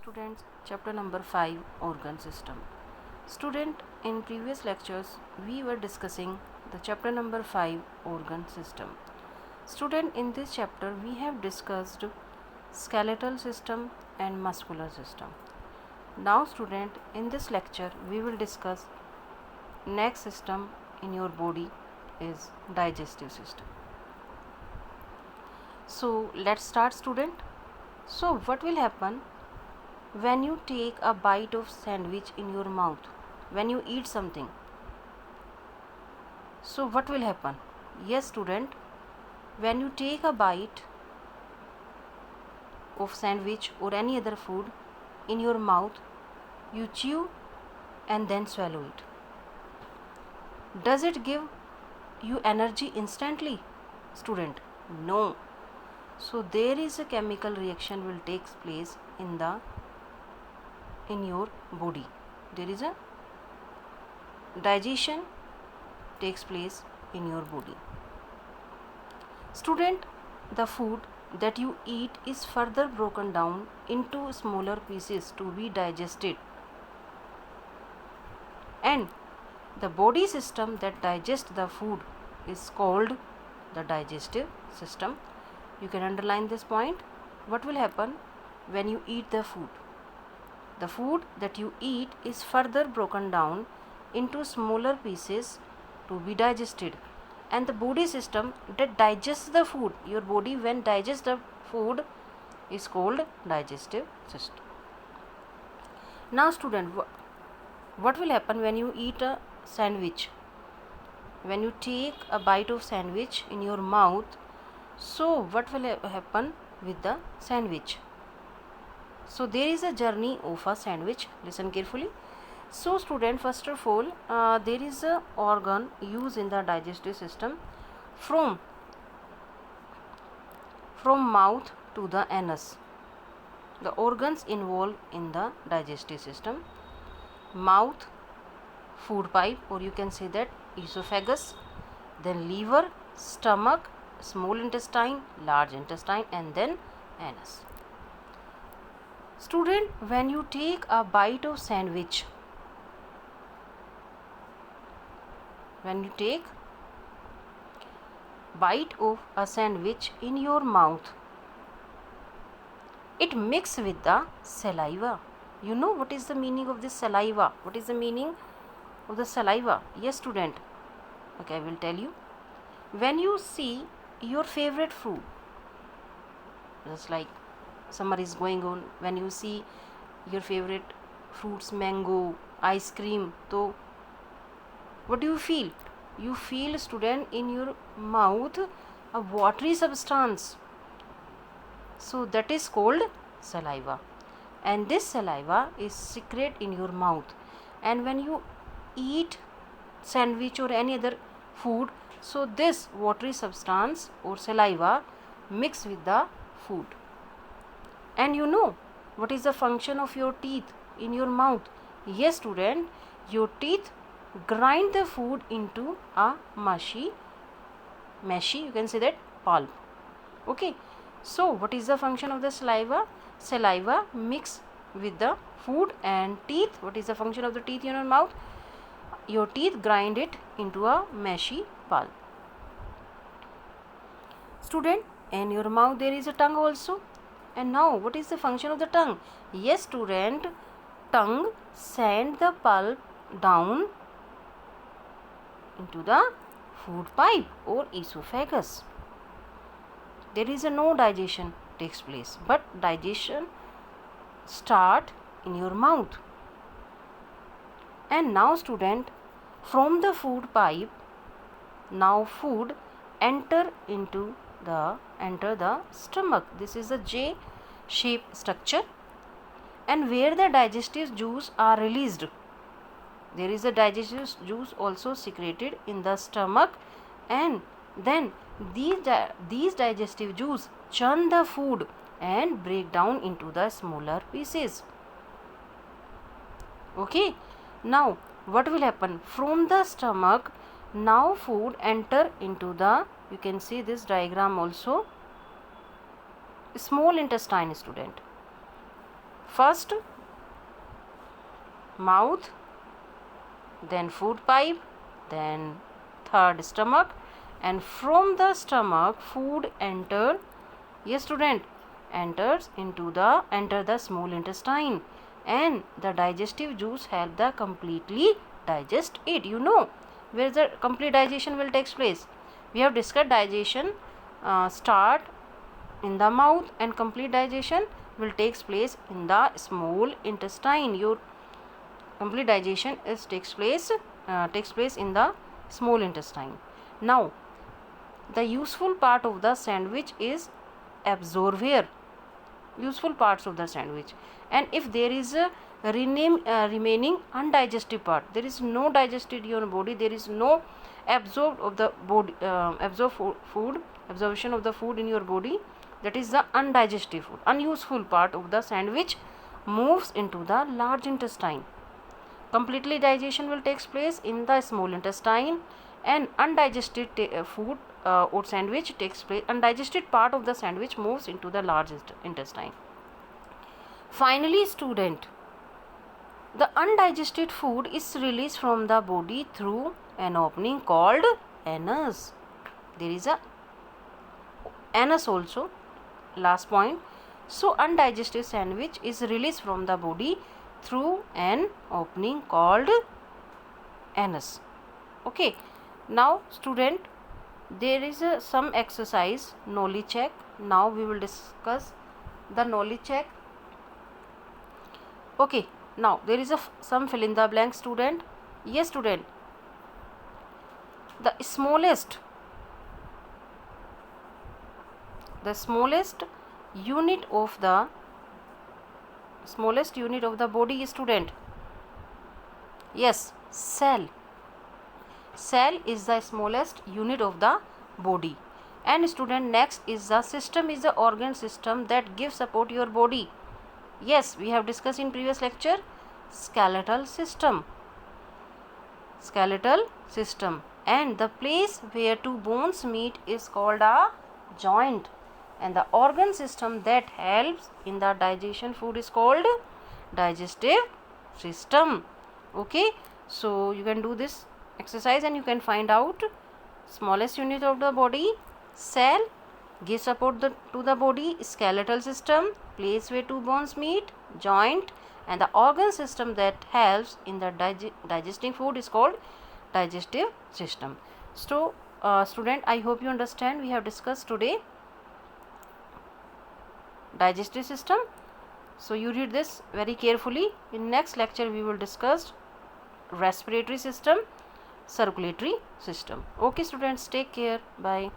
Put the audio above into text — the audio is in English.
Students, chapter number 5, organ system. Student, in previous lectures we were discussing the chapter number 5, organ system. Student, in this chapter we have discussed skeletal system and muscular system. Now student, in this lecture we will discuss next system in your body is digestive system. So let's start student. So what will happen when you take a bite of sandwich in your mouth, when you eat something? So what will happen? Yes student, when you take a bite of sandwich or any other food in your mouth, you chew and then swallow it. Does it give you energy instantly? Student, no. So there is a chemical reaction will take place in your body. There is a digestion takes place in your body. Student, the food that you eat is further broken down into smaller pieces to be digested, and the body system that digests the food is called the digestive system. You can underline this point. What will happen when you eat the food? The food that you eat is further broken down into smaller pieces to be digested, and the body system that digests the food, your body when digests the food, is called digestive system. Now student, what will happen when you eat a sandwich? When you take a bite of sandwich in your mouth, so what will happen with the sandwich? So there is a journey of a sandwich. Listen carefully. So student, first of all, there is a organ used in the digestive system from mouth to the anus. The organs involved in the digestive system: mouth, food pipe, or you can say that esophagus, then liver, stomach, small intestine, large intestine, and then anus. Student, when you take a bite of sandwich, in your mouth, it mixes with the saliva. You know what is the meaning of this saliva? What is the meaning of the saliva? Yes student, okay, I will tell you. When you see your favorite fruit, just like summer is going on, when you see your favorite fruits, mango, ice cream, so what do you feel? You feel student in your mouth a watery substance, so that is called saliva, and this saliva is secreted in your mouth. And when you eat sandwich or any other food, so this watery substance or saliva mix with the food. And you know what is the function of your teeth in your mouth? Yes student, your teeth grind the food into a mushy, you can say that, pulp. Okay, so what is the function of the saliva? Saliva mix with the food, and teeth, what is the function of the teeth in your mouth? Your teeth grind it into a mushy pulp. Student, in your mouth there is a tongue also. And now what is the function of the tongue? Yes student, tongue send the pulp down into the food pipe or esophagus. There is no digestion takes place, but digestion start in your mouth. And now student, from the food pipe, now food enter the stomach. This is a J-shaped structure, and where the digestive juice are released. There is a digestive juice also secreted in the stomach, and then these digestive juice churn the food and break down into the smaller pieces. Okay, now what will happen? From the stomach, now food enter into the, you can see this diagram also, small intestine student. First mouth, then food pipe, then third stomach, and from the stomach food enter, yes student, enter the small intestine, and the digestive juice help the completely digest it. You know where the complete digestion will take place. We have discussed digestion start in the mouth and complete digestion will takes place in the small intestine. Your complete digestion takes place in the small intestine. Now the useful part of the sandwich is absorber, useful parts of the sandwich. And if there is a remaining undigested part, there is no digested in your body, there is no absorb of the body, absorption of the food in your body, that is the undigested food, unuseful part of the sandwich moves into the large intestine. Completely digestion will take place in the small intestine, and undigested food or sandwich takes place, undigested part of the sandwich moves into the large intestine. Finally student, the undigested food is released from the body through an opening called anus. There is a anus also, last point. So undigested sandwich is released from the body through an opening called anus. Okay, now student, there is some exercise, knowledge check. Now we will discuss the knowledge check. Okay, now there is some fill in the blank student. Yes student, the smallest unit of the body, student. Yes, cell is the smallest unit of the body. And student, next is the system, is the organ system that gives support your body. Yes, we have discussed in previous lecture, skeletal system, and the place where two bones meet is called a joint, and the organ system that helps in the digestion food is called digestive system. Okay, so you can do this exercise and you can find out smallest unit of the body, cell, give support to the body, skeletal system, place where two bones meet, joint, and the organ system that helps in the digesting food is called digestive system. So student, I hope you understand. We have discussed today digestive system, so you read this very carefully. In next lecture we will discuss respiratory system, circulatory system. Okay students, take care, bye.